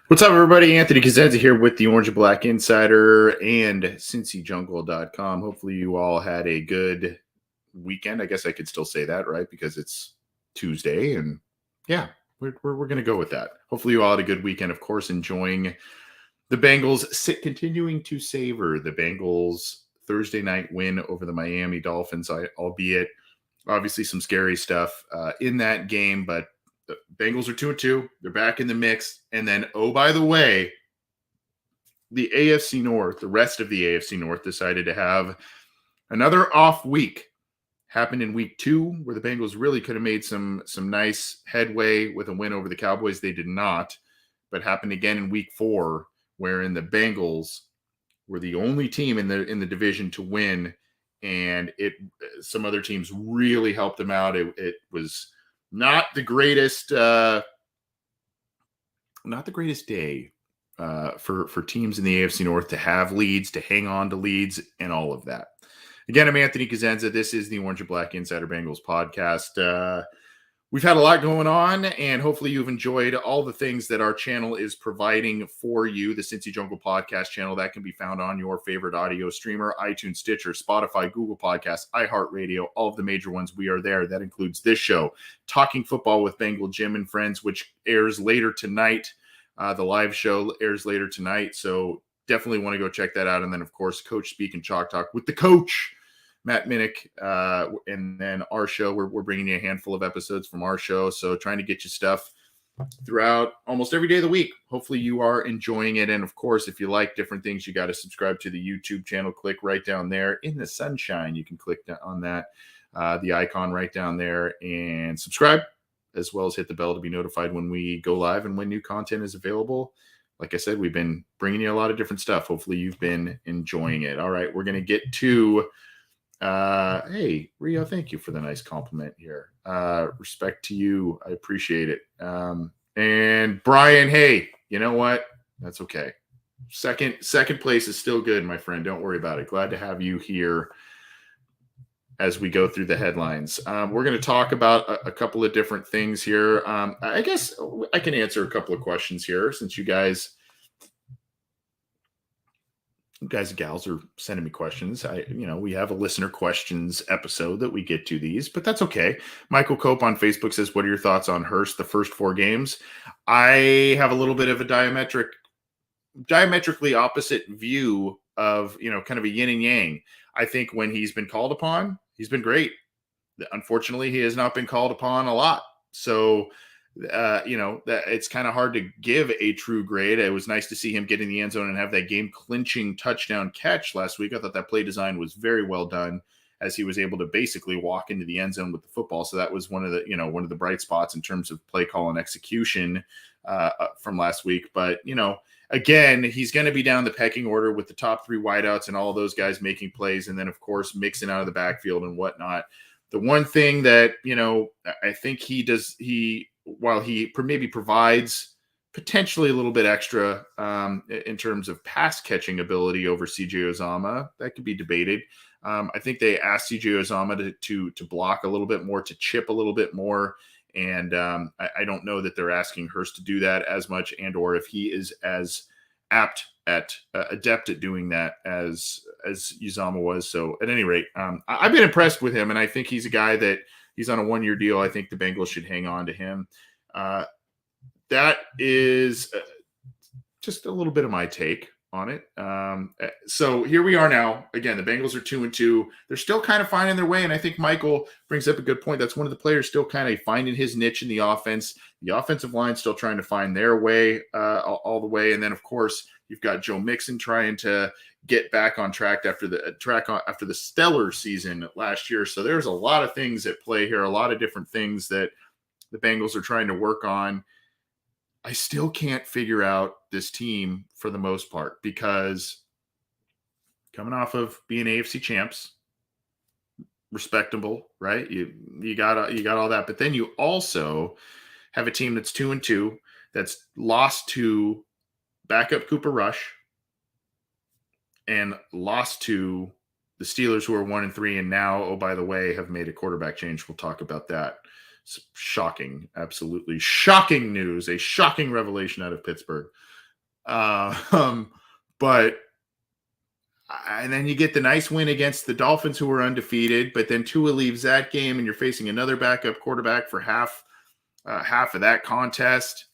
What's up, everybody? Anthony Cosenza here with the Orange and Black Insider and CincyJungle.com. Hopefully you all had a good weekend. I guess I could still say that, right? Because it's Tuesday, and yeah, we're going to go with that. Hopefully you all had a good weekend, of course, enjoying the Bengals, continuing to savor the Bengals Thursday night win over the Miami Dolphins, albeit obviously some scary stuff in that game, but the Bengals are 2-2. They're back in the mix. And then, oh, by the way, the AFC North, the rest of the AFC North decided to have another off week. Happened in week 2, where the Bengals really could have made some nice headway with a win over the Cowboys. They did not, but happened again in week 4, wherein the Bengals were the only team in the division to win, and some other teams really helped them out. It was not the greatest day for teams in the AFC North to have leads, to hang on to leads, and all of that. Again, I'm Anthony Cosenza. This is the Orange and Black Insider Bengals podcast. We've had a lot going on, and hopefully you've enjoyed all the things that our channel is providing for you. The Cincy Jungle podcast channel that can be found on your favorite audio streamer, iTunes, Stitcher, Spotify, Google Podcasts, iHeartRadio, all of the major ones. We are there. That includes this show, Talking Football with Bengal Jim and Friends, which airs later tonight. The live show airs later tonight, so definitely want to go check that out. And then, of course, Coach Speak and Chalk Talk with the coach, Matt Minnick, and then our show. We're bringing you a handful of episodes from our show, so trying to get you stuff throughout almost every day of the week. Hopefully you are enjoying it, and of course, if you like different things, you got to subscribe to the YouTube channel. Click right down there in the sunshine. You can click on that, the icon right down there, and subscribe, as well as hit the bell to be notified when we go live and when new content is available. Like I said, we've been bringing you a lot of different stuff. Hopefully you've been enjoying it. All right, we're going to get to hey, Rio, thank you for the nice compliment here. Respect to you. I appreciate it. And Brian, hey, you know what? That's okay. Second place is still good, my friend. Don't worry about it. Glad to have you here as we go through the headlines. We're going to talk about a couple of different things here. I guess I can answer a couple of questions here, since you guys and gals are sending me questions. We have a listener questions episode that we get to these, but that's okay. Michael Cope on Facebook says, what are your thoughts on Hearst, the first 4 games? I have a little bit of a diametrically opposite view of, kind of a yin and yang. I think when he's been called upon, he's been great. Unfortunately, he has not been called upon a lot. So, that it's kind of hard to give a true grade. It was nice to see him get in the end zone and have that game clinching touchdown catch last week. I thought that play design was very well done, as he was able to basically walk into the end zone with the football. So that was one of the bright spots in terms of play call and execution from last week. But, again, he's going to be down the pecking order with the top 3 wideouts and all of those guys making plays. And then, of course, Mixon out of the backfield and whatnot. The one thing that, I think while he maybe provides potentially a little bit extra in terms of pass catching ability over CJ Uzomah, that could be debated. I think they asked CJ Uzomah to block a little bit more, to chip a little bit more. And I don't know that they're asking Hearst to do that as much, and or if he is as adept at doing that as Uzomah was. So at any rate, I've been impressed with him, and I think he's a guy that he's on a 1-year deal. I think the Bengals should hang on to him. That is just a little bit of my take on it. So here we are now. Again, the Bengals are 2-2. They're still kind of finding their way, and I think Michael brings up a good point. That's one of the players still kind of finding his niche in the offense. The offensive line still trying to find their way all the way, and then of course you've got Joe Mixon trying to get back on track after the stellar season last year. So there's a lot of things at play here, a lot of different things that the Bengals are trying to work on. I still can't figure out this team for the most part, because coming off of being AFC champs, respectable, right? You got all that, but then you also have a team that's 2-2, that's lost to backup Cooper Rush, and lost to the Steelers, who are 1-3, and now, oh, by the way, have made a quarterback change. We'll talk about that. It's shocking, absolutely shocking news, a shocking revelation out of Pittsburgh. But and then you get the nice win against the Dolphins, who were undefeated. But then Tua leaves that game, and you're facing another backup quarterback for half of that contest.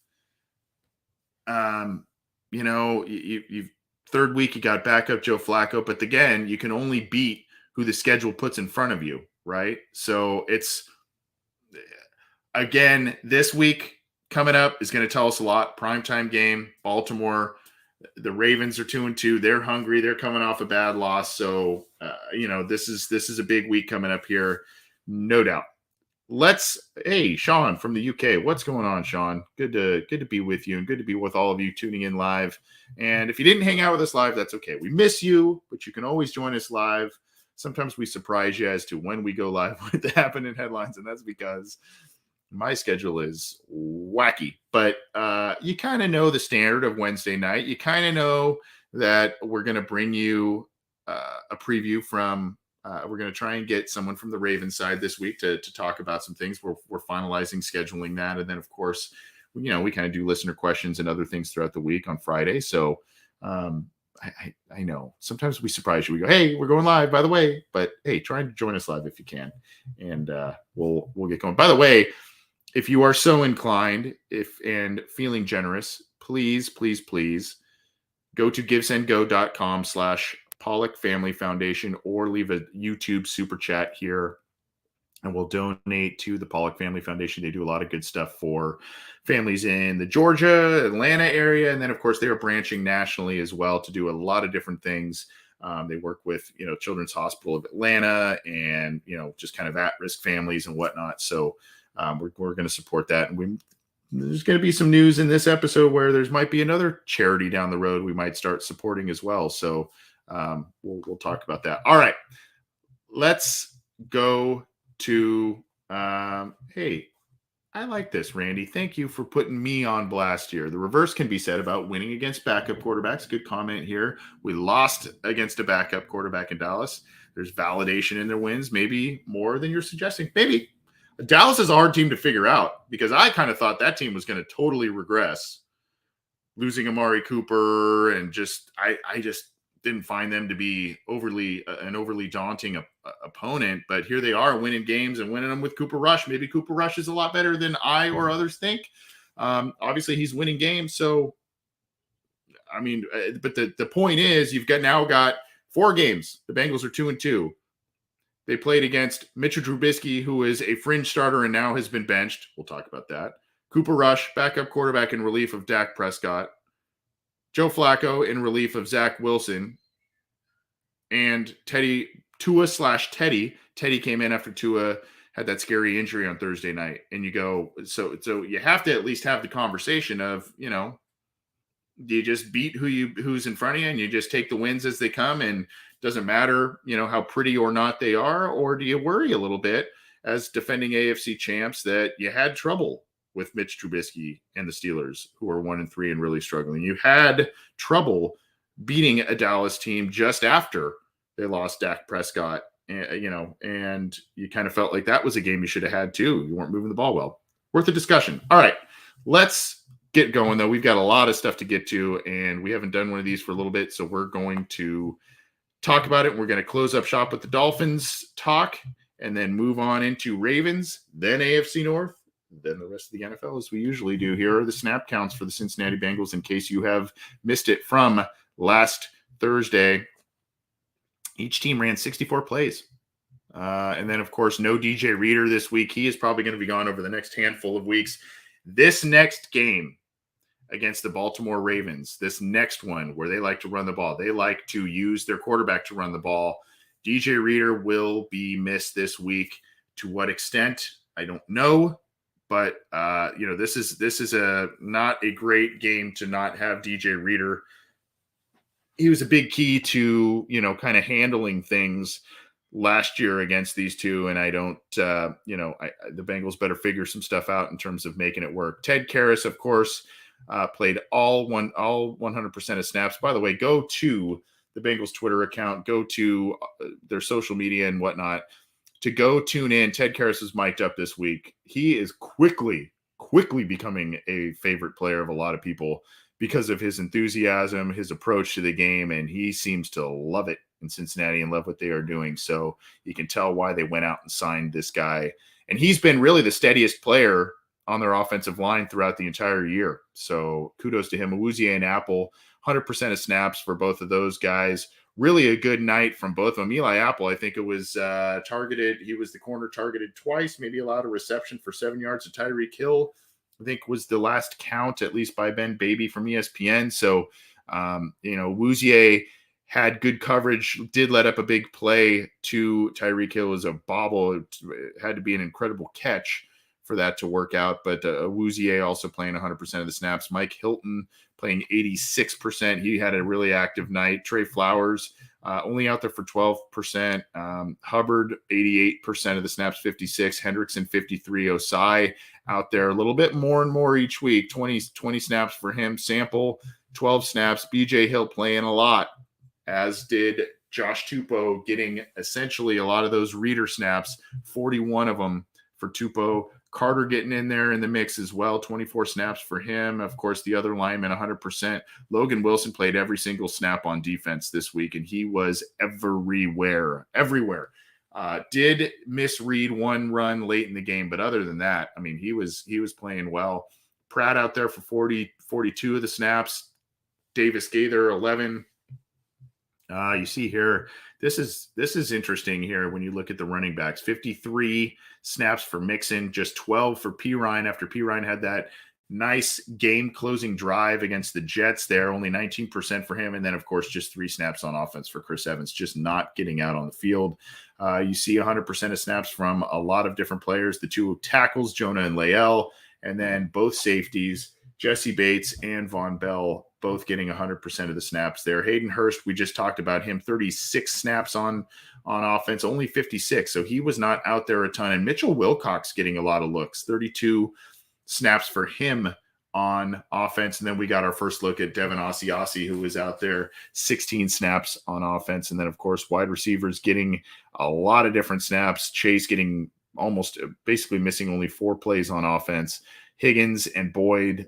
You've third week you got backup Joe Flacco, but again, you can only beat who the schedule puts in front of you, right? So it's again this week coming up is going to tell us a lot. Primetime game, Baltimore. The Ravens are 2-2. They're hungry. They're coming off a bad loss. So this is a big week coming up here, no doubt. Hey, Sean from the UK. What's going on, Sean? Good to be with you, and good to be with all of you tuning in live. And if you didn't hang out with us live, that's okay. We miss you, but you can always join us live. Sometimes we surprise you as to when we go live with the Happenin headlines, and that's because my schedule is wacky. But you kind of know the standard of Wednesday night. You kind of know that we're going to bring you a preview from we're going to try and get someone from the Ravens side this week to talk about some things. We're finalizing scheduling that. And then, of course, we kind of do listener questions and other things throughout the week on Friday. So I know sometimes we surprise you. We go, hey, we're going live, by the way. But, hey, try and join us live if you can. And we'll get going. By the way, if you are so inclined and feeling generous, please go to givesendgo.com/Pollock Family Foundation, or leave a YouTube super chat here, and we'll donate to the Pollock Family Foundation. They do a lot of good stuff for families in the Georgia, Atlanta area. And then, of course, they are branching nationally as well to do a lot of different things. They work with, Children's Hospital of Atlanta and, just kind of at-risk families and whatnot. So we're going to support that. And there's going to be some news in this episode where there's might be another charity down the road we might start supporting as well. So we'll talk about that. All right, let's go to hey, I like this, Randy. Thank you for putting me on blast here. The reverse can be said about winning against backup quarterbacks. Good comment here. We lost against a backup quarterback in Dallas. There's validation in their wins, maybe more than you're suggesting. Maybe. Dallas is a hard team to figure out, because I kind of thought that team was going to totally regress, losing Amari Cooper, and I just didn't find them to be an overly daunting opponent. But here they are winning games and winning them with Cooper Rush. Maybe Cooper Rush is a lot better than I or others think. Obviously, he's winning games. So, but the point is, you've now got 4 games. The Bengals are 2-2. They played against Mitchell Trubisky, who is a fringe starter and now has been benched. We'll talk about that. Cooper Rush, backup quarterback in relief of Dak Prescott. Joe Flacco in relief of Zach Wilson. And Tua/Teddy. Teddy came in after Tua had that scary injury on Thursday night. And you go, so you have to at least have the conversation of, do you just beat who's in front of you and you just take the wins as they come, and doesn't matter, how pretty or not they are? Or do you worry a little bit as defending AFC champs that you had trouble with Mitch Trubisky and the Steelers, who are 1-3 and really struggling? You had trouble beating a Dallas team just after they lost Dak Prescott, and you kind of felt like that was a game you should have had too. You weren't moving the ball well. Worth a discussion. All right, let's get going, though. We've got a lot of stuff to get to, and we haven't done one of these for a little bit, so we're going to talk about it. We're going to close up shop with the Dolphins talk, and then move on into Ravens, then AFC North, then the rest of the NFL, as we usually do. Here are the snap counts for the Cincinnati Bengals, in case you have missed it from last Thursday. Each team ran 64 plays. And then, of course, no DJ Reader this week. He is probably going to be gone over the next handful of weeks. This next game against the Baltimore Ravens, this next one where they like to run the ball, they like to use their quarterback to run the ball, DJ Reader will be missed this week. To what extent, I don't know. But, this is not a great game to not have DJ Reader. He was a big key to, kind of handling things last year against these two. And I don't, the Bengals better figure some stuff out in terms of making it work. Ted Karras, of course, played all 100% of snaps. By the way, go to the Bengals Twitter account, go to their social media and whatnot to go tune in. Ted Karras is mic'd up this week. He is quickly quickly becoming a favorite player of a lot of people because of his enthusiasm, his approach to the game, and he seems to love it in Cincinnati and love what they are doing. So you can tell why they went out and signed this guy. And he's been really the steadiest player on their offensive line throughout the entire year. So kudos to him. Awuzie and Apple, 100% of snaps for both of those guys. Really a good night from both of them. Eli Apple, I think it was targeted. He was the corner targeted twice, maybe allowed a reception for 7 yards to Tyreek Hill, I think was the last count, at least by Ben Baby from ESPN. So, Awuzie had good coverage, did let up a big play to Tyreek Hill as a bobble. It had to be an incredible catch for that to work out. But Awuzie also playing 100% of the snaps. Mike Hilton playing 86%. He had a really active night. Trey Flowers only out there for 12%. Hubbard, 88% of the snaps, 56. Hendrickson, 53. Osai out there a little bit more and more each week. 20 snaps for him. Sample, 12 snaps. BJ Hill playing a lot, as did Josh Tupou, getting essentially a lot of those reader snaps, 41 of them for Tupou. Carter getting in there in the mix as well, 24 snaps for him. Of course, the other lineman, 100%. Logan Wilson played every single snap on defense this week, and he was everywhere. Did misread one run late in the game, but other than that, I mean, he was playing well. Pratt out there for 42 of the snaps. Davis Gaither, 11. You see here, this is interesting here when you look at the running backs. 53 snaps for Mixon, just 12 for Pirine after Pirine had that nice game-closing drive against the Jets there, only 19% for him. And then, of course, just 3 snaps on offense for Chris Evans, just not getting out on the field. You see 100% of snaps from a lot of different players. The 2 tackles, Jonah and Lael, and then both safeties, Jesse Bates and Von Bell, both getting 100% of the snaps there. Hayden Hearst, we just talked about him, 36 snaps on offense, only 56. So he was not out there a ton. And Mitchell Wilcox getting a lot of looks, 32 snaps for him on offense. And then we got our first look at Devin Asiasi, who was out there, 16 snaps on offense. And then, of course, wide receivers getting a lot of different snaps. Chase getting almost basically missing only 4 plays on offense. Higgins and Boyd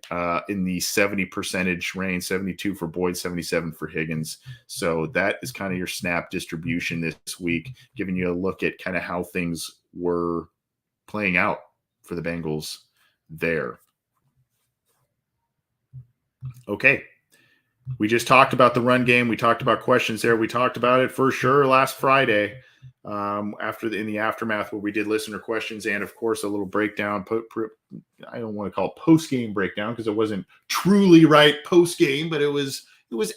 in the 70% range, 72 for Boyd, 77 for Higgins. So that is kind of your snap distribution this week, giving you a look at kind of how things were playing out for the Bengals there. Okay. We just talked about the run game. We talked about questions there. We talked about it for sure last Friday in the aftermath where we did listener questions and, of course, a little breakdown. I don't want to call it post-game breakdown because it wasn't truly right post-game, but it was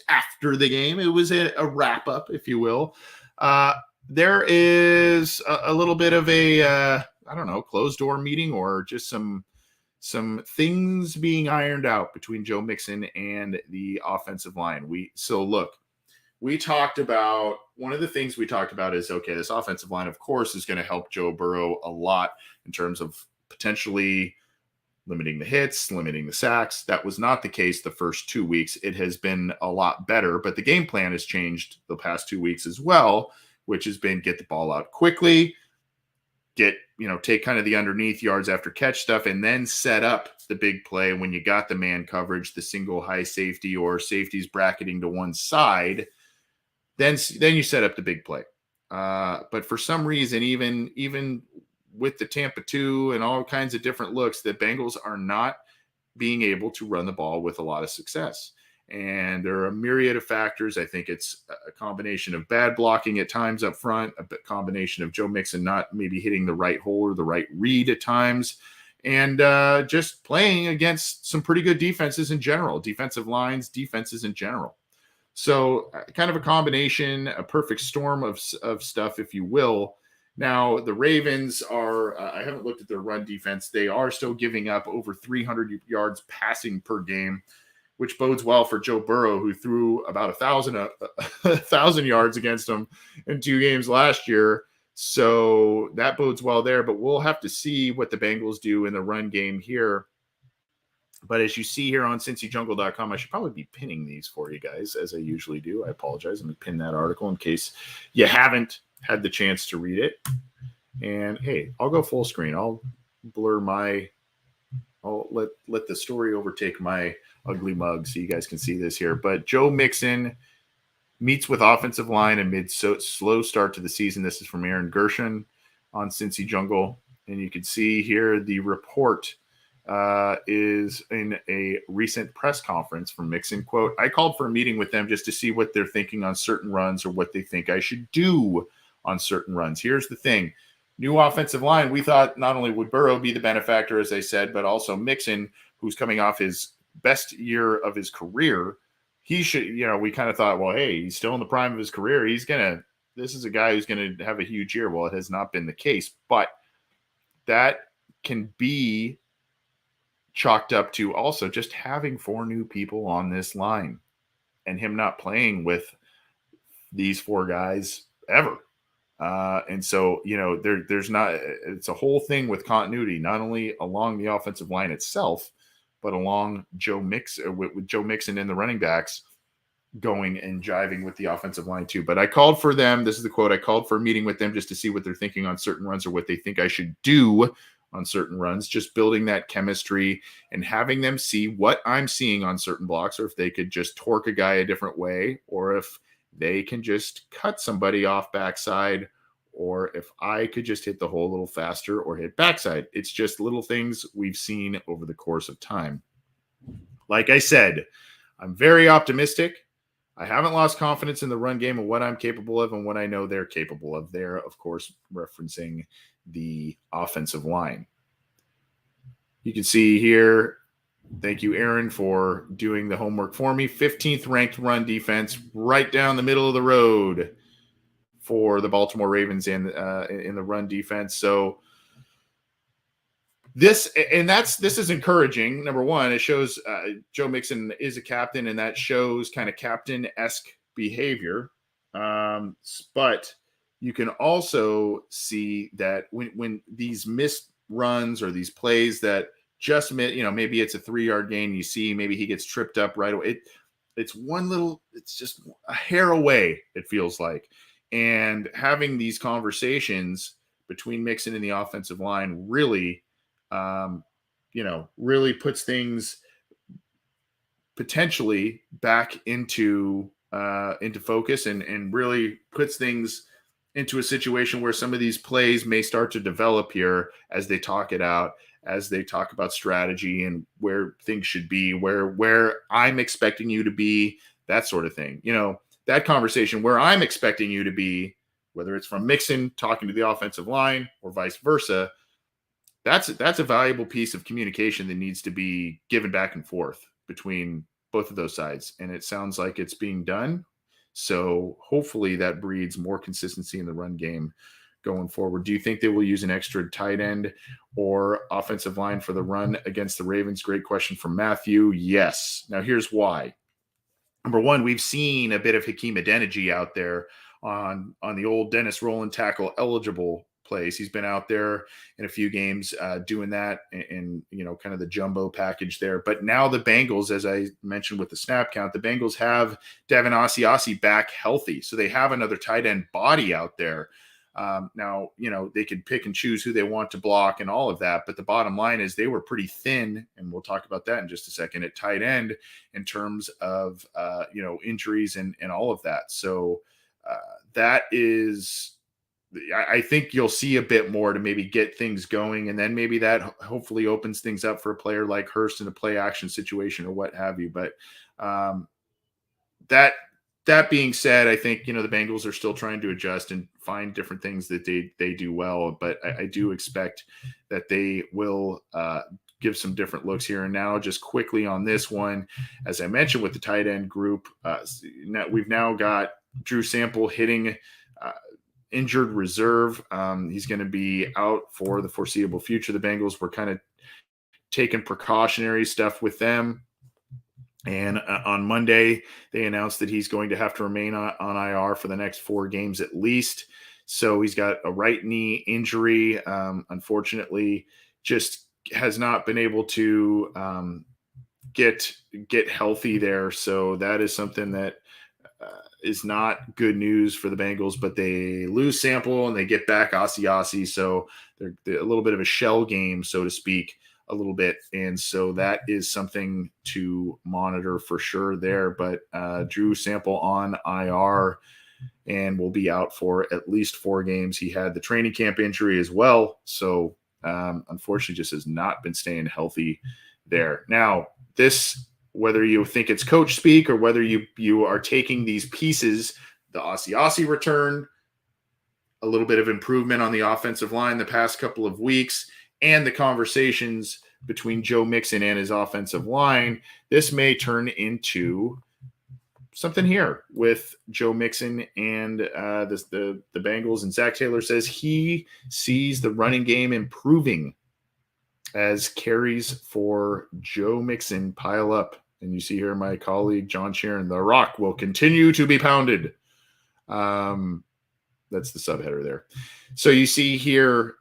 after the game. It was a wrap-up, if you will. There is a little bit of a, closed-door meeting or just some things being ironed out between Joe Mixon and the offensive line. We talked about, one of the things we talked about is, okay, this offensive line, of course, is going to help Joe Burrow a lot in terms of potentially limiting the hits, limiting the sacks. That was not the case the first 2 weeks. It has been a lot better, but the game plan has changed the past 2 weeks as well, which has been get the ball out quickly, take kind of the underneath yards after catch stuff, and then set up the big play when you got the man coverage, the single high safety or safeties bracketing to one side. Then you set up the big play. But for some reason, even with the Tampa 2 and all kinds of different looks, the Bengals are not being able to run the ball with a lot of success. And there are a myriad of factors. I think it's a combination of bad blocking at times up front, a combination of Joe Mixon not maybe hitting the right hole or the right read at times, and just playing against some pretty good defenses in general, defensive lines, defenses in general. So kind of a combination, a perfect storm of stuff, if you will. Now, the Ravens are, I haven't looked at their run defense. They are still giving up over 300 yards passing per game, which bodes well for Joe Burrow, who threw about 1,000 yards against them in 2 games last year. So that bodes well there, but we'll have to see what the Bengals do in the run game here. But as you see here on CincyJungle.com, I should probably be pinning these for you guys, as I usually do. I apologize. Let me pin that article in case you haven't had the chance to read it. And, hey, I'll go full screen. I'll blur my I'll let the story overtake my ugly mug so you guys can see this here. But Joe Mixon meets with offensive line amid slow start to the season. This is from Aaron Gershon on Cincy Jungle. And you can see here the report is in a recent press conference from Mixon. Quote, I called for a meeting with them just to see what they're thinking on certain runs or what they think I should do on certain runs. Here's the thing. New offensive line, we thought not only would Burrow be the benefactor, as I said, but also Mixon, who's coming off his best year of his career. He should, we kind of thought, well, hey, he's still in the prime of his career. This is a guy who's going to have a huge year. Well, it has not been the case, but that can be chalked up to also just having 4 new people on this line and him not playing with these 4 guys ever. And so, there's not, it's a whole thing with continuity, not only along the offensive line itself, but along with Joe Mixon and the running backs going and jiving with the offensive line too. But I called for them. This is the quote. I called for a meeting with them just to see what they're thinking on certain runs or what they think I should do on certain runs, just building that chemistry and having them see what I'm seeing on certain blocks, or if they could just torque a guy a different way, or if they can just cut somebody off backside, or if I could just hit the hole a little faster or hit backside. It's just little things we've seen over the course of time. Like I said, I'm very optimistic. I haven't lost confidence in the run game and what I'm capable of and what I know they're capable of. They're, of course, referencing the offensive line. You can see here, thank you, Aaron, for doing the homework for me. 15th ranked run defense, right down the middle of the road for the Baltimore Ravens in the run defense. So this is encouraging. Number one, it shows Joe Mixon is a captain, and that shows kind of captain-esque behavior. But you can also see that when these missed runs or these plays that just maybe it's a 3-yard gain, you see maybe he gets tripped up right away. It's just a hair away, it feels like. And having these conversations between Mixon and the offensive line really, really puts things potentially back into focus and really puts things into a situation where some of these plays may start to develop here as they talk it out, as they talk about strategy and where things should be, where I'm expecting you to be, that sort of thing. That conversation where I'm expecting you to be, whether it's from Mixon talking to the offensive line or vice versa, that's a valuable piece of communication that needs to be given back and forth between both of those sides. And it sounds like it's being done. So hopefully that breeds more consistency in the run game going forward. Do you think they will use an extra tight end or offensive line for the run against the Ravens? Great question from Matthew. Yes. Now here's why. Number one, we've seen a bit of Hakeem Adeniji out there on the old Dennis Rowland tackle eligible plays. He's been out there in a few games doing that in kind of the jumbo package there. But now the Bengals, as I mentioned with the snap count, the Bengals have Devin Asiasi back healthy. So they have another tight end body out there. Now, they could pick and choose who they want to block and all of that. But the bottom line is they were pretty thin, and we'll talk about that in just a second, at tight end in terms of, injuries and all of that. So that is, I think you'll see a bit more to maybe get things going. And then maybe that hopefully opens things up for a player like Hearst in a play action situation or what have you. But that being said, I think, the Bengals are still trying to adjust and find different things that they do well. But I do expect that they will give some different looks here. And now just quickly on this one, as I mentioned with the tight end group, we've now got Drew Sample hitting injured reserve. He's going to be out for the foreseeable future. The Bengals were kind of taking precautionary stuff with them. And on Monday, they announced that he's going to have to remain on IR for the next 4 games at least. So he's got a right knee injury. Unfortunately, just has not been able to get healthy there. So that is something that is not good news for the Bengals. But they lose Sample and they get back Asiasi. So they're a little bit of a shell game, so to speak, a little bit. And so that is something to monitor for sure there. But Drew Sample on IR and will be out for at least 4 games. He had the training camp injury as well. So unfortunately just has not been staying healthy there. Now, this, whether you think it's coach speak or whether you are taking these pieces, the Ossie return, a little bit of improvement on the offensive line the past couple of weeks, and the conversations between Joe Mixon and his offensive line, this may turn into something here with Joe Mixon and the Bengals. And Zach Taylor says he sees the running game improving as carries for Joe Mixon pile up. And you see here my colleague John Sharon, the rock will continue to be pounded. That's the subheader there. So you see here,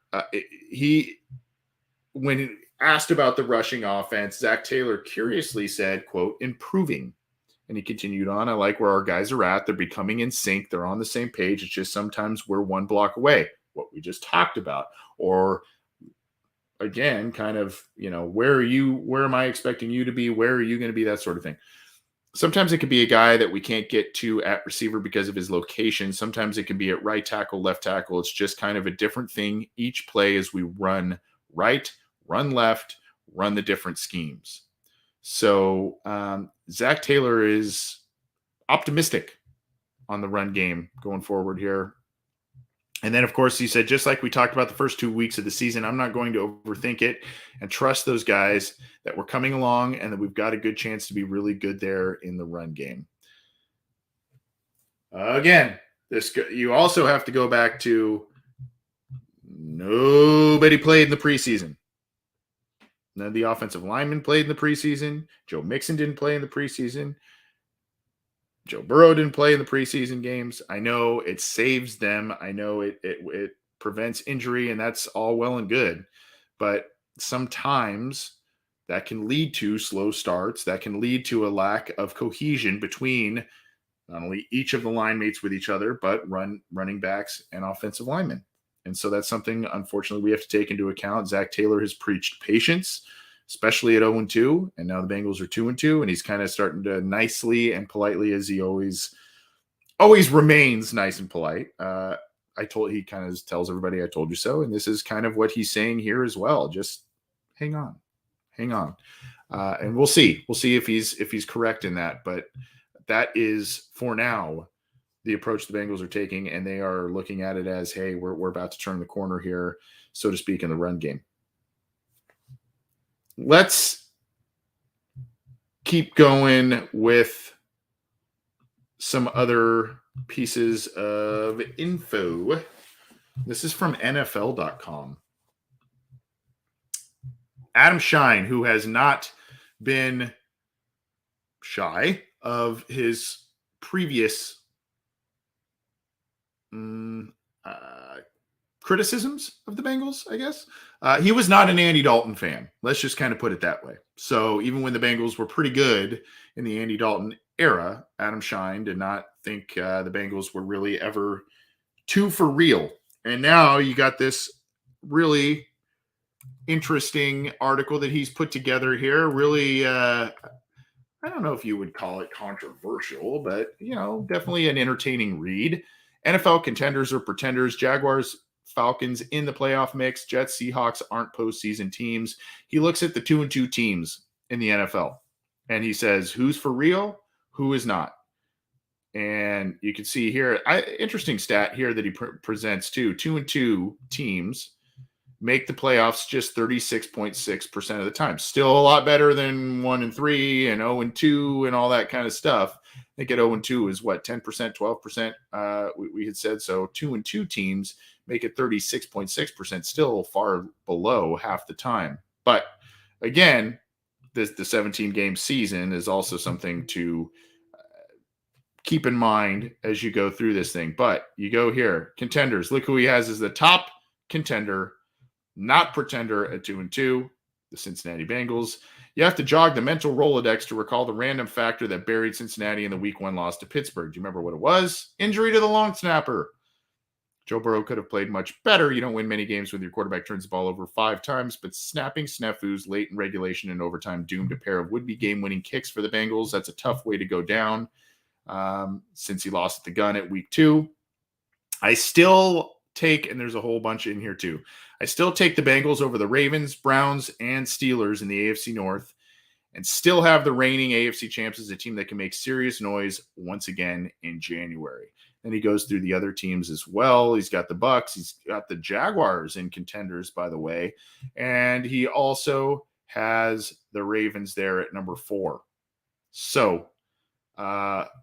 when asked about the rushing offense, Zach Taylor curiously said, quote, improving. And he continued on, I like where our guys are at. They're becoming in sync. They're on the same page. It's just sometimes we're one block away, what we just talked about. Or again, kind of, where am I expecting you to be? Where are you going to be? That sort of thing. Sometimes it could be a guy that we can't get to at receiver because of his location. Sometimes it can be at right tackle, left tackle. It's just kind of a different thing each play as we run right, run left, run the different schemes. So Zach Taylor is optimistic on the run game going forward here. And then, of course, he said, just like we talked about the first 2 weeks of the season, I'm not going to overthink it and trust those guys that we're coming along and that we've got a good chance to be really good there in the run game. Again, you also have to go back to nobody played in the preseason. None of the offensive linemen played in the preseason. Joe Mixon didn't play in the preseason. Joe Burrow didn't play in the preseason games. I know it saves them. I know it prevents injury, and that's all well and good. But sometimes that can lead to slow starts. That can lead to a lack of cohesion between not only each of the line mates with each other, but running backs and offensive linemen. And so that's something, unfortunately, we have to take into account. Zach Taylor has preached patience, especially at 0-2, and now the Bengals are 2-2, and he's kind of starting to nicely and politely, as he always remains nice and polite. He kind of tells everybody, I told you so, and this is kind of what he's saying here as well. Just hang on, and we'll see if he's correct in that. But that is for now the approach the Bengals are taking, and they are looking at it as, hey, we're about to turn the corner here, so to speak, in the run game. Let's keep going with some other pieces of info. This is from NFL.com. Adam Shine, who has not been shy of his previous criticisms of the Bengals, I guess. He was not an Andy Dalton fan. Let's just kind of put it that way. So even when the Bengals were pretty good in the Andy Dalton era, Adam Shine did not think the Bengals were really ever too for real. And now you got this really interesting article that he's put together here. Really, I don't know if you would call it controversial, but, definitely an entertaining read. NFL contenders or pretenders, Jaguars, Falcons in the playoff mix, Jets, Seahawks aren't postseason teams. He looks at the 2-2 teams in the NFL, and he says, who's for real, who is not. And you can see here, interesting stat here that he presents too. 2-2 teams make the playoffs just 36.6% of the time. Still a lot better than 1-3 and 0-2 and all that kind of stuff. I think at 0-2 is what, 10%, 12%? We had said so. 2-2 teams make it 36.6%, still far below half the time. But again, the 17-game season is also something to keep in mind as you go through this thing. But you go here, contenders. Look who he has as the top contender, not pretender at 2-2, the Cincinnati Bengals. You have to jog the mental Rolodex to recall the random factor that buried Cincinnati in the Week 1 loss to Pittsburgh. Do you remember what it was? Injury to the long snapper. Joe Burrow could have played much better. You don't win many games when your quarterback turns the ball over 5 times, but snapping snafus late in regulation and overtime doomed a pair of would-be game-winning kicks for the Bengals. That's a tough way to go down since he lost the gun at week 2. I still take, and there's a whole bunch in here too, I still take the Bengals over the Ravens, Browns, and Steelers in the AFC North, and still have the reigning AFC champs as a team that can make serious noise once again in January. Then he goes through the other teams as well. He's got the Bucks. He's got the Jaguars in contenders, by the way. And he also has the Ravens there at number 4. So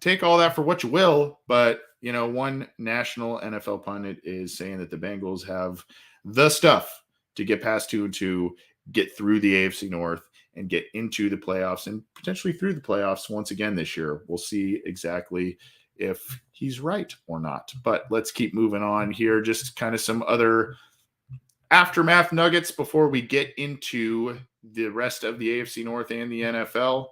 take all that for what you will. But, one national NFL pundit is saying that the Bengals have the stuff to get past 2-2, get through the AFC North, and get into the playoffs and potentially through the playoffs once again this year. We'll see exactly if he's right or not. But let's keep moving on here. Just kind of some other aftermath nuggets before we get into the rest of the AFC North and the NFL.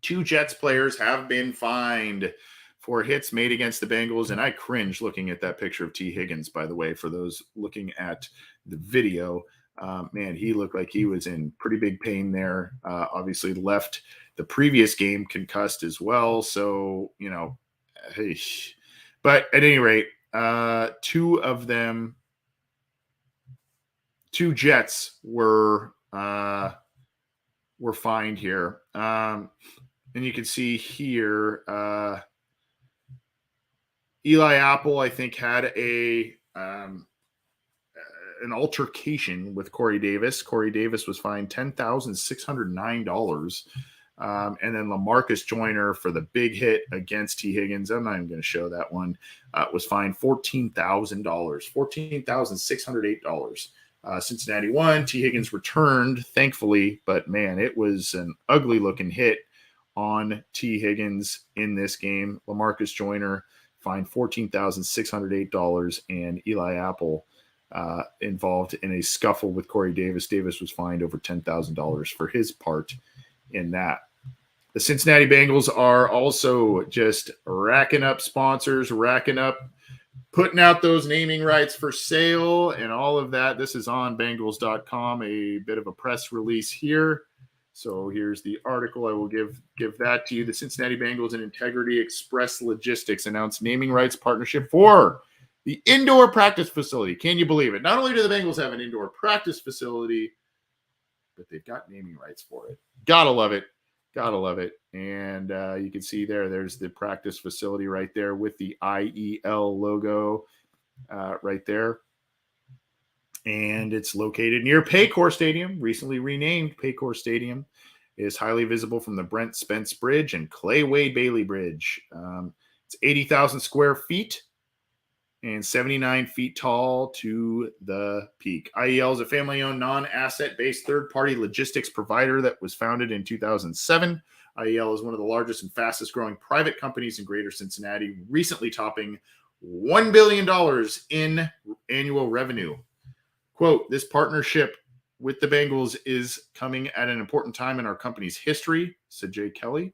2 Jets players have been fined for hits made against the Bengals, and I cringe looking at that picture of T. Higgins, by the way, for those looking at the video. Man, he looked like he was in pretty big pain there. Obviously left the previous game concussed as well. So, but at any rate, 2 of them, 2 Jets were fined here. And you can see here, Eli Apple, I think, had an altercation with Corey Davis. Corey Davis was fined $10,609. And then LaMarcus Joyner for the big hit against T. Higgins, I'm not even going to show that one, was fined $14,000, $14,608. Cincinnati won. T. Higgins returned, thankfully, but man, it was an ugly looking hit on T. Higgins in this game. LaMarcus Joyner fined $14,608, and Eli Apple involved in a scuffle with Corey Davis. Davis was fined over $10,000 for his part in that. The Cincinnati Bengals are also just racking up sponsors, putting out those naming rights for sale and all of that. This is on Bengals.com, a bit of a press release here. So here's the article. I will give that to you. The Cincinnati Bengals and Integrity Express Logistics announced naming rights partnership for the indoor practice facility. Can you believe it? Not only do the Bengals have an indoor practice facility, but they've got naming rights for it. Gotta love it. And you can see there's the practice facility right there with the IEL logo right there. And it's located near Paycor Stadium, recently renamed Paycor Stadium. It is highly visible from the Brent Spence Bridge and Clay Wade Bailey Bridge. It's 80,000 square feet and 79 feet tall to the peak. IEL is a family-owned, non-asset-based third-party logistics provider that was founded in 2007. IEL is one of the largest and fastest-growing private companies in Greater Cincinnati, recently topping $1 billion in annual revenue. Quote, this partnership with the Bengals is coming at an important time in our company's history, said Jay Kelly,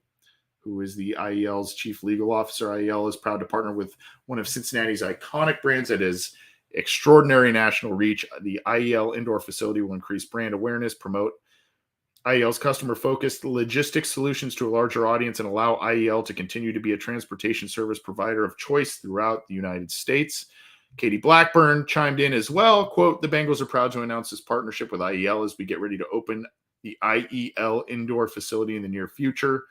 who is the IEL's chief legal officer. IEL is proud to partner with one of Cincinnati's iconic brands that has extraordinary national reach. The IEL indoor facility will increase brand awareness, promote IEL's customer-focused logistics solutions to a larger audience, and allow IEL to continue to be a transportation service provider of choice throughout the United States. Katie Blackburn chimed in as well. Quote, the Bengals are proud to announce this partnership with IEL as we get ready to open the IEL indoor facility in the near future.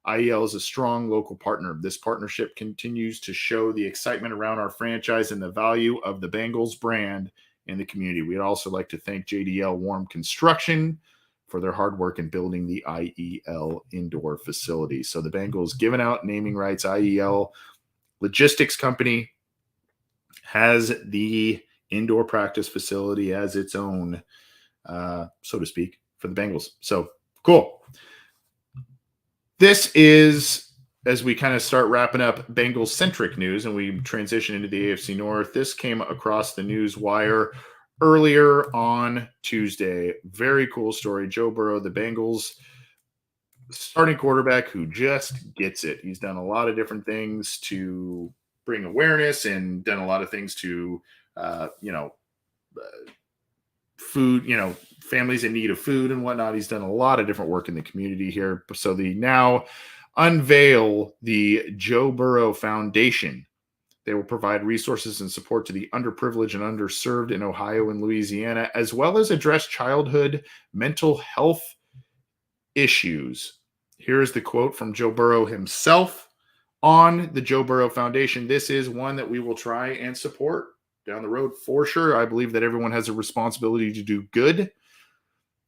IEL is a strong local partner. This partnership continues to show the excitement around our franchise and the value of the Bengals brand in the community. We'd also like to thank JDL Warm Construction for their hard work in building the IEL indoor facility. So the Bengals giving out naming rights. IEL Logistics Company has the indoor practice facility as its own, so to speak, for the Bengals. So cool. This is, as we kind of start wrapping up Bengals-centric news and we transition into the AFC North, this came across the news wire earlier on Tuesday. Very cool story. Joe Burrow, the Bengals starting quarterback who just gets it. He's done a lot of different things to bring awareness and done a lot of things to, food, families in need of food and whatnot. He's done a lot of different work in the community here. So they now unveil the Joe Burrow Foundation. They will provide resources and support to the underprivileged and underserved in Ohio and Louisiana, as well as address childhood mental health issues. Here is the quote from Joe Burrow himself on the Joe Burrow Foundation. This is one that we will try and support down the road for sure. I believe that everyone has a responsibility to do good.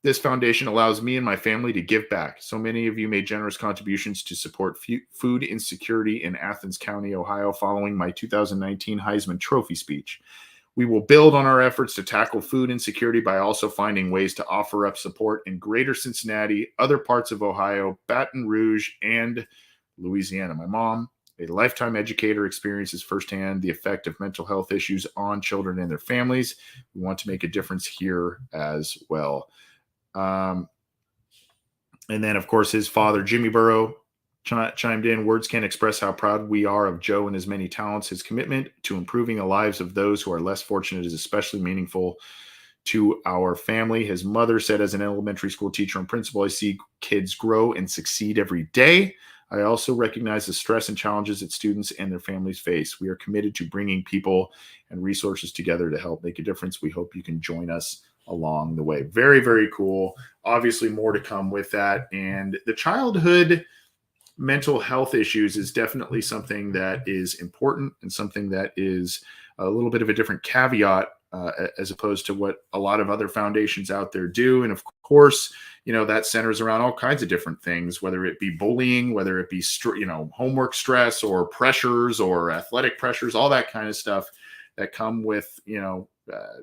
This foundation allows me and my family to give back. So many of you made generous contributions to support food insecurity in Athens County, Ohio, following my 2019 Heisman Trophy speech. We will build on our efforts to tackle food insecurity by also finding ways to offer up support in greater Cincinnati, other parts of Ohio, Baton Rouge, and Louisiana. My mom, a lifetime educator, experiences firsthand the effect of mental health issues on children and their families. We want to make a difference here as well. And then, of course, his father, Jimmy Burrow, chimed in. Words can't express how proud we are of Joe and his many talents. His commitment to improving the lives of those who are less fortunate is especially meaningful to our family. His mother said, as an elementary school teacher and principal, I see kids grow and succeed every day. I also recognize the stress and challenges that students and their families face. We are committed to bringing people and resources together to help make a difference. We hope you can join us along the way. Very, very cool. Obviously, more to come with that. And the childhood mental health issues is definitely something that is important and something that is a little bit of a different caveat as opposed to what a lot of other foundations out there do. And of course, that centers around all kinds of different things, whether it be bullying, whether it be, homework stress or pressures or athletic pressures, all that kind of stuff that come with,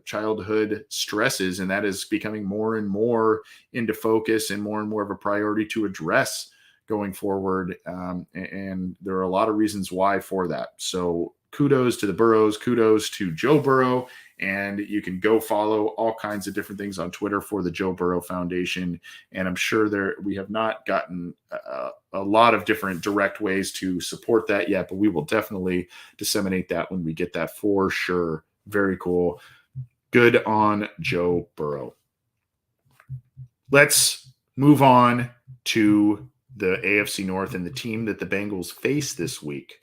childhood stresses. And that is becoming more and more into focus and more of a priority to address going forward. And there are a lot of reasons why for that. So kudos to the Burrows, kudos to Joe Burrow. And you can go follow all kinds of different things on Twitter for the Joe Burrow Foundation. And I'm sure we have not gotten a lot of different direct ways to support that yet, but we will definitely disseminate that when we get that for sure. Very cool. Good on Joe Burrow. Let's move on to the AFC North and the team that the Bengals face this week,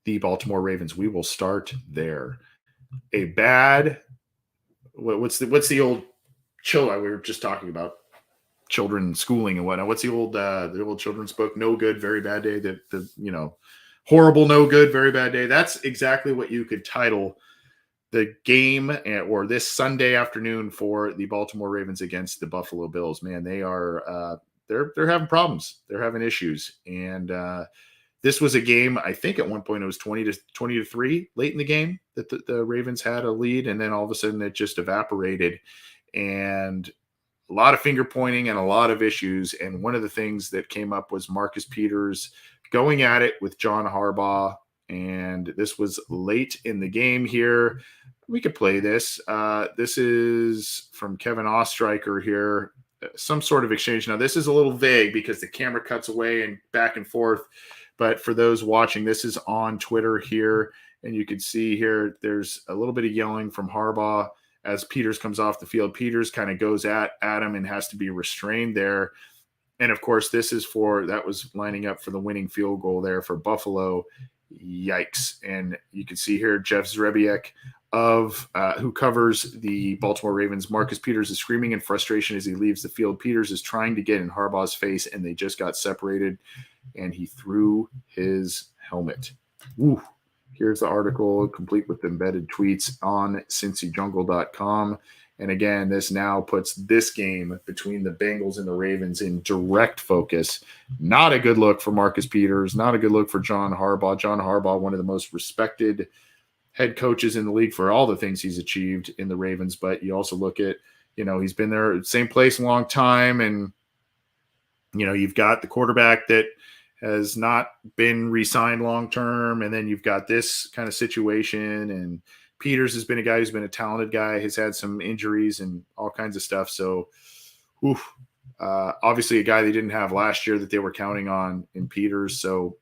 the Baltimore Ravens. We will start there. A bad, what's the old chill? We were just talking about children schooling and whatnot. What's the old children's book? No good, very bad day. The horrible, no good, very bad day. That's exactly what you could title the game or this Sunday afternoon for the Baltimore Ravens against the Buffalo Bills. Man, they are they're having problems. They're having issues. And this was a game, I think at one point it was 20-3 late in the game that the Ravens had a lead, and then all of a sudden it just evaporated. And a lot of finger pointing and a lot of issues. And one of the things that came up was Marcus Peters going at it with John Harbaugh. And this was late in the game here. We could play this. This is from Kevin Ostreicher here. Some sort of exchange. Now, this is a little vague because the camera cuts away and back and forth. But for those watching, this is on Twitter here. And you can see here, there's a little bit of yelling from Harbaugh as Peters comes off the field. Peters kind of goes at him and has to be restrained there. And of course, that was lining up for the winning field goal there for Buffalo. Yikes. And you can see here, Jeff Zrebiec who covers the Baltimore Ravens. Marcus Peters is screaming in frustration as he leaves the field. Peters is trying to get in Harbaugh's face, and they just got separated, and he threw his helmet. Woo. Here's the article, complete with embedded tweets on CincyJungle.com. And again, this now puts this game between the Bengals and the Ravens in direct focus. Not a good look for Marcus Peters. Not a good look for John Harbaugh. John Harbaugh, one of the most respected head coaches in the league for all the things he's achieved in the Ravens. But you also look at, he's been there, same place a long time. And, you've got the quarterback that has not been re-signed long-term. And then you've got this kind of situation. And Peters has been a guy who's been a talented guy, has had some injuries and all kinds of stuff. So, obviously a guy they didn't have last year that they were counting on in Peters. So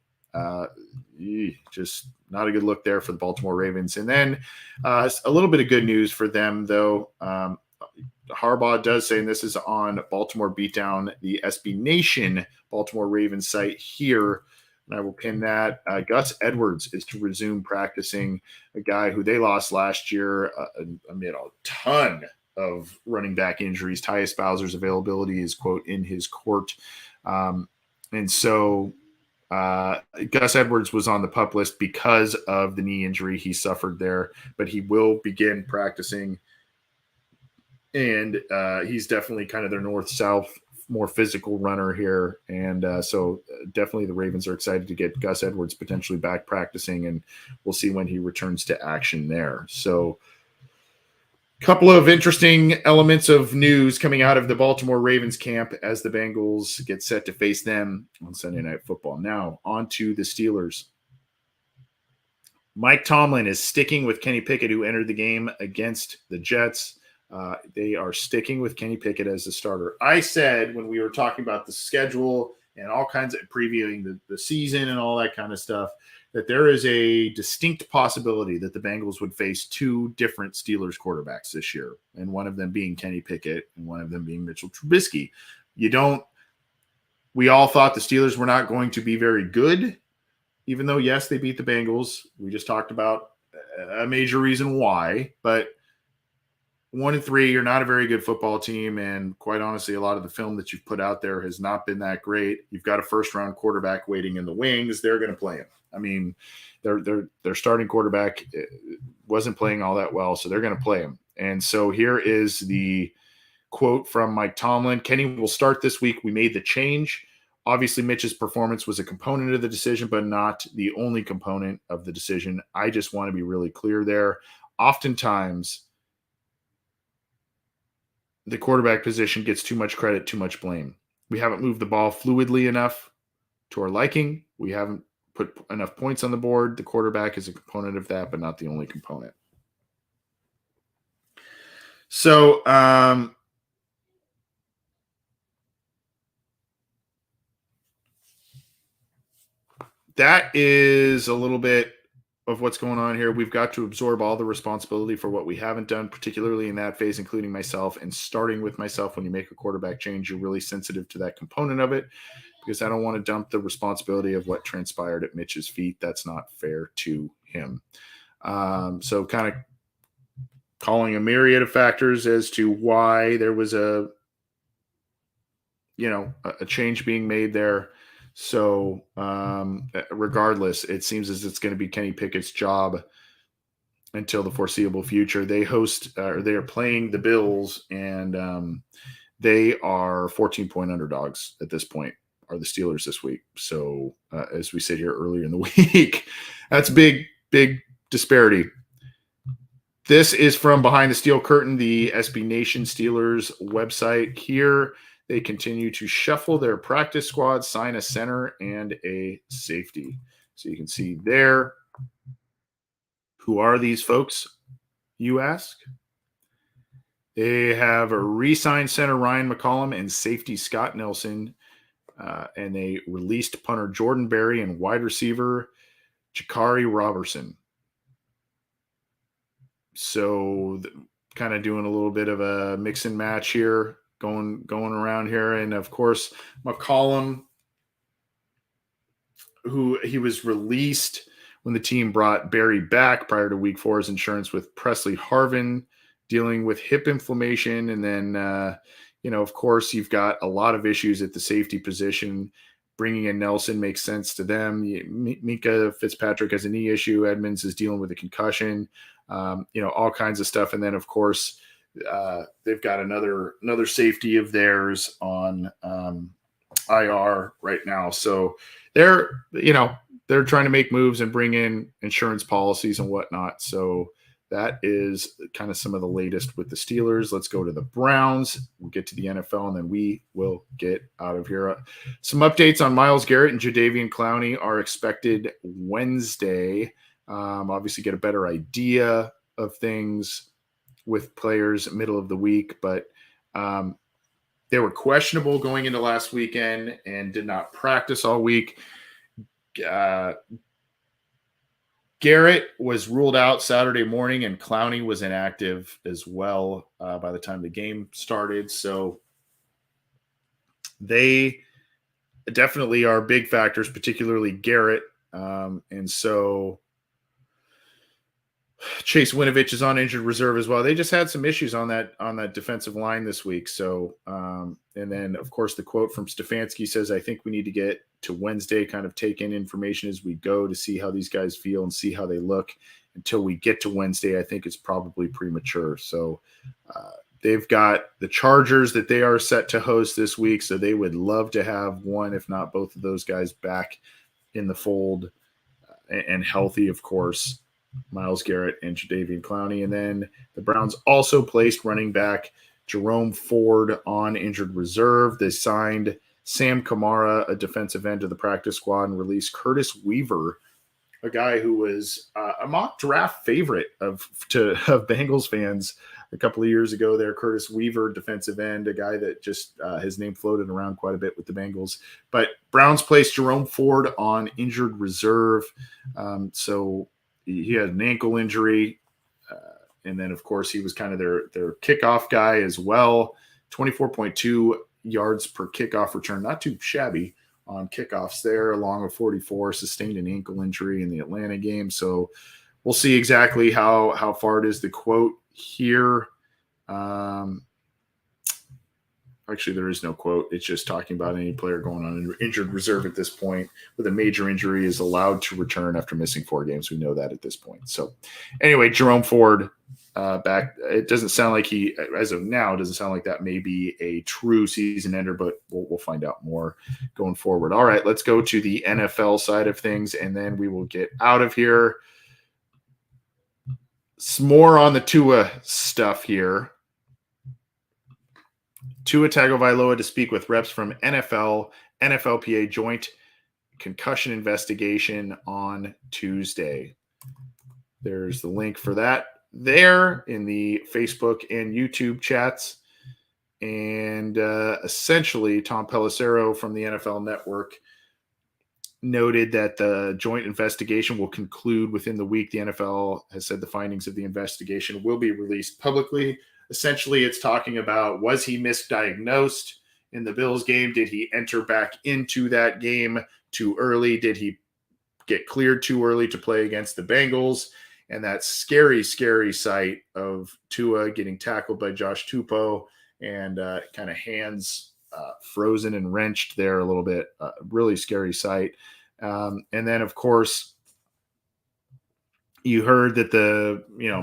Just not a good look there for the Baltimore Ravens. And then a little bit of good news for them, though. Harbaugh does say, and this is on Baltimore Beatdown, the SB Nation Baltimore Ravens site here, and I will pin that. Gus Edwards is to resume practicing, a guy who they lost last year amid a ton of running back injuries. Tyus Bowser's availability is, quote, in his court. And so Gus Edwards was on the PUP list because of the knee injury he suffered there, but he will begin practicing. And he's definitely kind of their north-south, more physical runner here. And so definitely the Ravens are excited to get Gus Edwards potentially back practicing, and we'll see when he returns to action there. So a couple of interesting elements of news coming out of the Baltimore Ravens camp as the Bengals get set to face them on Sunday Night Football. Now, on to the Steelers. Mike Tomlin is sticking with Kenny Pickett, who entered the game against the Jets. They are sticking with Kenny Pickett as the starter. I said when we were talking about the schedule and all kinds of previewing the season and all that kind of stuff, that there is a distinct possibility that the Bengals would face two different Steelers quarterbacks this year, and one of them being Kenny Pickett and one of them being Mitchell Trubisky. We all thought the Steelers were not going to be very good, even though, yes, they beat the Bengals. We just talked about a major reason why, but 1-3, you're not a very good football team, and quite honestly, a lot of the film that you've put out there has not been that great. You've got a first-round quarterback waiting in the wings. They're going to play him. I mean, their starting quarterback wasn't playing all that well, so they're going to play him. And so here is the quote from Mike Tomlin. Kenny will start this week. We made the change. Obviously, Mitch's performance was a component of the decision, but not the only component of the decision. I just want to be really clear there. Oftentimes, the quarterback position gets too much credit, too much blame. We haven't moved the ball fluidly enough to our liking. We haven't put enough points on the board. The quarterback is a component of that, but not the only component. So, that is a little bit of what's going on here. We've got to absorb all the responsibility for what we haven't done, particularly in that phase, including myself, and starting with myself. When you make a quarterback change, you're really sensitive to that component of it, because I don't want to dump the responsibility of what transpired at Mitch's feet. That's not fair to him. So kind of calling a myriad of factors as to why there was a change being made there. So regardless, it seems as it's going to be Kenny Pickett's job until the foreseeable future. They are playing the Bills, and they are 14-point underdogs at this point, are the Steelers this week. So as we sit here earlier in the week, that's big disparity. This is from Behind the Steel Curtain, the SB Nation Steelers website here. They continue to shuffle their practice squad, sign a center and a safety. So you can see there. Who are these folks, you ask? They have a re-signed center Ryan McCollum and safety Scott Nelson. And they released punter Jordan Berry and wide receiver Jakari Robertson. So kind of doing a little bit of a mix and match here. Going around here. And of course, McCollum, who he was released when the team brought Barry back prior to week 4's insurance with Presley Harvin dealing with hip inflammation. And then, of course, you've got a lot of issues at the safety position. Bringing in Nelson makes sense to them. Mika Fitzpatrick has a knee issue. Edmonds is dealing with a concussion, all kinds of stuff. And then, of course, they've got another safety of theirs on IR right now. So they're trying to make moves and bring in insurance policies and whatnot. So that is kind of some of the latest with the Steelers. Let's go to the Browns. We'll get to the NFL, and then we will get out of here. Some updates on Myles Garrett and Jadeveon Clowney are expected Wednesday. Obviously get a better idea of things with players middle of the week, but they were questionable going into last weekend and did not practice all week. Garrett was ruled out Saturday morning, and Clowney was inactive as well by the time the game started. So they definitely are big factors, particularly Garrett. And so Chase Winovich is on injured reserve as well. They just had some issues on that defensive line this week. So, and then of course the quote from Stefanski says, "I think we need to get to Wednesday, kind of take in information as we go to see how these guys feel and see how they look. Until we get to Wednesday, I think it's probably premature." So they've got the Chargers that they are set to host this week. So they would love to have one, if not both of those guys back in the fold and healthy, of course. Myles Garrett and Jadeveon Clowney. And then the Browns also placed running back Jerome Ford on injured reserve. They signed Sam Kamara, a defensive end, to the practice squad, and released Curtis Weaver, a guy who was a mock draft favorite of Bengals fans a couple of years ago there. Curtis Weaver, defensive end, a guy that just his name floated around quite a bit with the Bengals. But Browns placed Jerome Ford on injured reserve. So he had an ankle injury. And then, of course, he was kind of their kickoff guy as well. 24.2 yards per kickoff return. Not too shabby on kickoffs there, along with 44. Sustained an ankle injury in the Atlanta game. So we'll see exactly how far it is. The quote here. Actually, there is no quote. It's just talking about any player going on an injured reserve at this point with a major injury is allowed to return after missing 4 games. We know that at this point. So anyway, Jerome Ford back. It doesn't sound like he, as of now, doesn't sound like that may be a true season ender, but we'll find out more going forward. All right, let's go to the NFL side of things, and then we will get out of here. Some more on the Tua stuff here. Tua Tagovailoa to speak with reps from NFLPA joint concussion investigation on Tuesday. There's the link for that there in the Facebook and YouTube chats. And essentially, Tom Pelissero from the NFL Network noted that the joint investigation will conclude within the week. The NFL has said the findings of the investigation will be released publicly. Essentially, it's talking about, was he misdiagnosed in the Bills game? Did he enter back into that game too early? Did he get cleared too early to play against the Bengals? And that scary, scary sight of Tua getting tackled by Josh Tupou and kind of hands frozen and wrenched there a little bit. Really scary sight. And then, of course, you heard that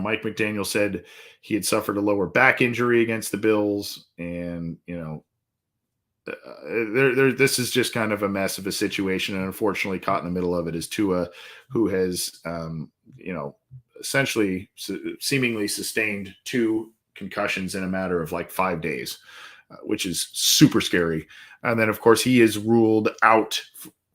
Mike McDaniel said he had suffered a lower back injury against the Bills. And, this is just kind of a mess of a situation. And unfortunately, caught in the middle of it is Tua, who has, essentially seemingly sustained 2 concussions in a matter of like 5 days, which is super scary. And then, of course, he is ruled out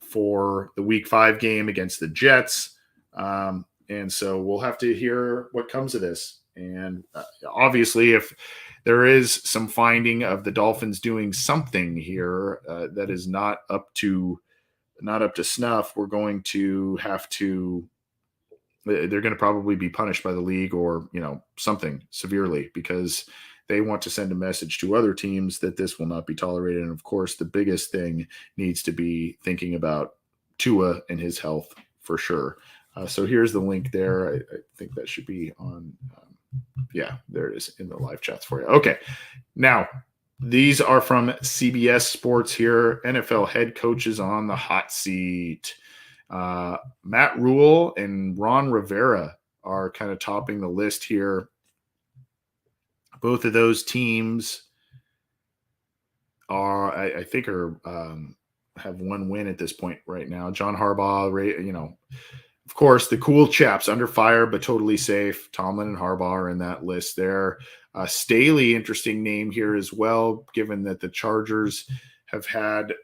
for the Week 5 game against the Jets. And so we'll have to hear what comes of this. And obviously, if there is some finding of the Dolphins doing something here that is not up to snuff, we're going to have to. They're going to probably be punished by the league or something severely, because they want to send a message to other teams that this will not be tolerated. And of course, the biggest thing needs to be thinking about Tua and his health for sure. So here's the link there. I think that should be on. There it is in the live chats for you. Okay. Now, these are from CBS Sports here. NFL head coaches on the hot seat. Matt Rule and Ron Rivera are kind of topping the list here. Both of those teams are, I think, have 1 win at this point right now. John Harbaugh, of course, the cool chaps under fire, but totally safe. Tomlin and Harbaugh are in that list there. Staley, interesting name here as well, given that the Chargers have had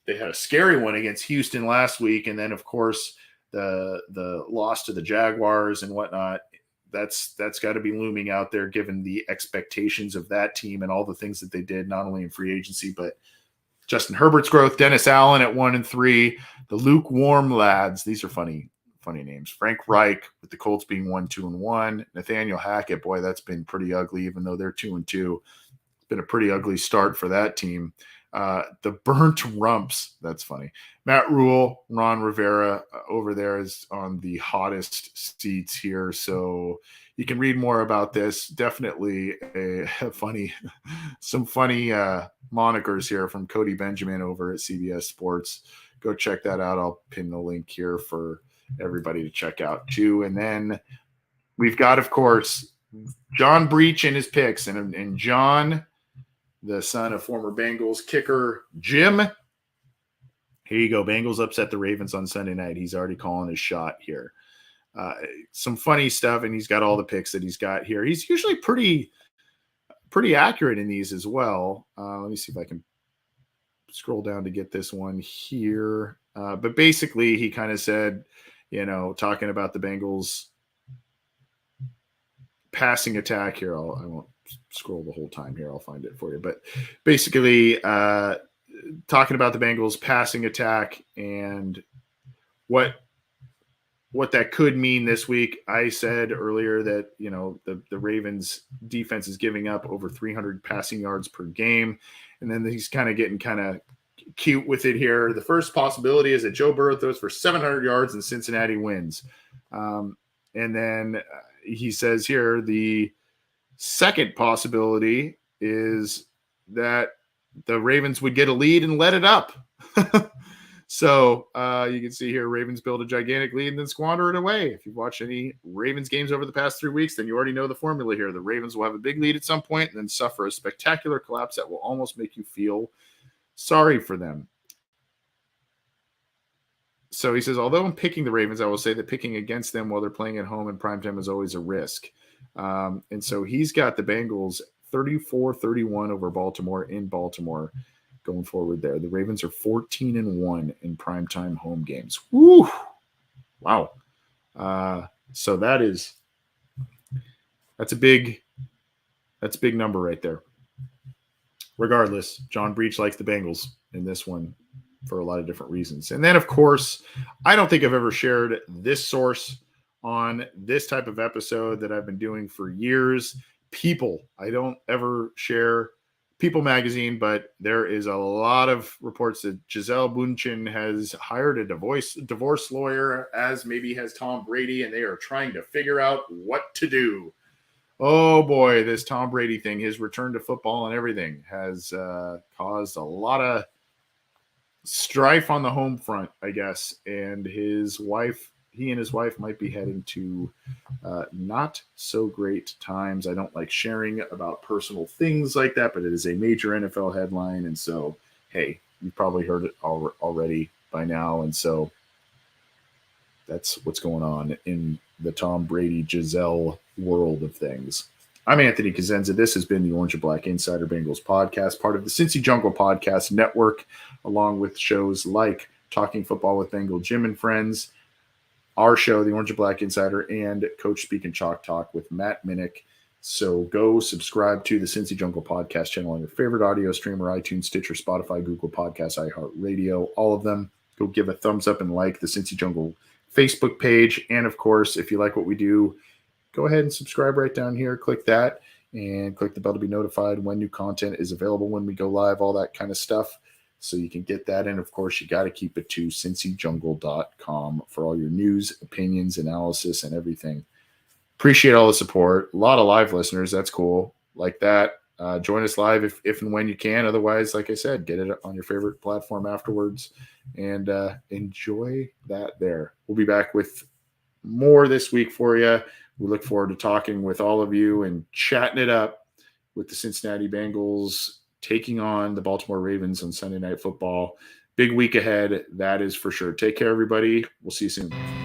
they had a scary one against Houston last week, and then of course the loss to the Jaguars and whatnot. That's got to be looming out there, given the expectations of that team and all the things that they did, not only in free agency but Justin Herbert's growth. Dennis Allen at 1-3, The lukewarm lads. These are funny names. Frank Reich with the Colts being 1-2-1. Nathaniel Hackett, boy, that's been pretty ugly, even though they're 2-2. It's been a pretty ugly start for that team. The burnt rumps. That's funny. Matt Rule, Ron Rivera over there is on the hottest seats here. So you can read more about this. Definitely some funny monikers here from Cody Benjamin over at CBS Sports. Go check that out. I'll pin the link here for everybody to check out too. And then we've got, of course, John Breach in his picks. And John, the son of former Bengals kicker Jim. Here you go. Bengals upset the Ravens on Sunday night. He's already calling his shot here. Some funny stuff, and he's got all the picks that he's got here. He's usually pretty accurate in these as well. Let me see if I can scroll down to get this one here. But basically, he kind of said, talking about the Bengals passing attack here. I won't scroll the whole time here. I'll find it for you. But basically, talking about the Bengals passing attack and what that could mean this week. I said earlier that, the Ravens defense is giving up over 300 passing yards per game. And then he's kind of getting cute with it here. The first possibility is that Joe Burrow throws for 700 yards and Cincinnati wins. And then he says here, the second possibility is that the Ravens would get a lead and let it up. So you can see here, Ravens build a gigantic lead and then squander it away. If you've watched any Ravens games over the past 3 weeks, then you already know the formula here. The Ravens will have a big lead at some point and then suffer a spectacular collapse that will almost make you feel sorry for them. So he says, although I'm picking the Ravens, I will say that picking against them while they're playing at home in primetime is always a risk. And so he's got the Bengals 34-31 over Baltimore in Baltimore going forward there. The Ravens are 14-1 in primetime home games. Woo! Wow. So that's a big number right there. Regardless, John Breach likes the Bengals in this one for a lot of different reasons. And then, of course, I don't think I've ever shared this source on this type of episode that I've been doing for years. People. I don't ever share People magazine, but there is a lot of reports that Gisele Bündchen has hired a divorce lawyer, as maybe has Tom Brady, and they are trying to figure out what to do. Oh boy, this Tom Brady thing, his return to football and everything has caused a lot of strife on the home front, I guess. And he and his wife might be heading to not so great times. I don't like sharing about personal things like that, but it is a major NFL headline. And so, hey, you've probably heard it already by now. And so that's what's going on in the Tom Brady Gisele world of things. I'm Anthony Cosenza. This has been the Orange and Black Insider Bengals podcast, part of the Cincy Jungle Podcast Network, along with shows like Talking Football with Bengal Jim and Friends, our show, the Orange and Black Insider, and Coach Speak and Chalk Talk with Matt Minnick. So go subscribe to the Cincy Jungle Podcast channel on your favorite audio streamer, iTunes, Stitcher, Spotify, Google Podcasts, iHeartRadio, all of them. Go give a thumbs up and like the Cincy Jungle Facebook page. And, of course, if you like what we do, go ahead and subscribe right down here. Click that and click the bell to be notified when new content is available, when we go live, all that kind of stuff. So you can get that. And, of course, you got to keep it to cincyjungle.com for all your news, opinions, analysis, and everything. Appreciate all the support. A lot of live listeners. That's cool. Like that. Join us live if and when you can. Otherwise, like I said, get it on your favorite platform afterwards and enjoy that there. We'll be back with more this week for you. We look forward to talking with all of you and chatting it up with the Cincinnati Bengals taking on the Baltimore Ravens on Sunday Night Football. Big week ahead, that is for sure. Take care, everybody. We'll see you soon.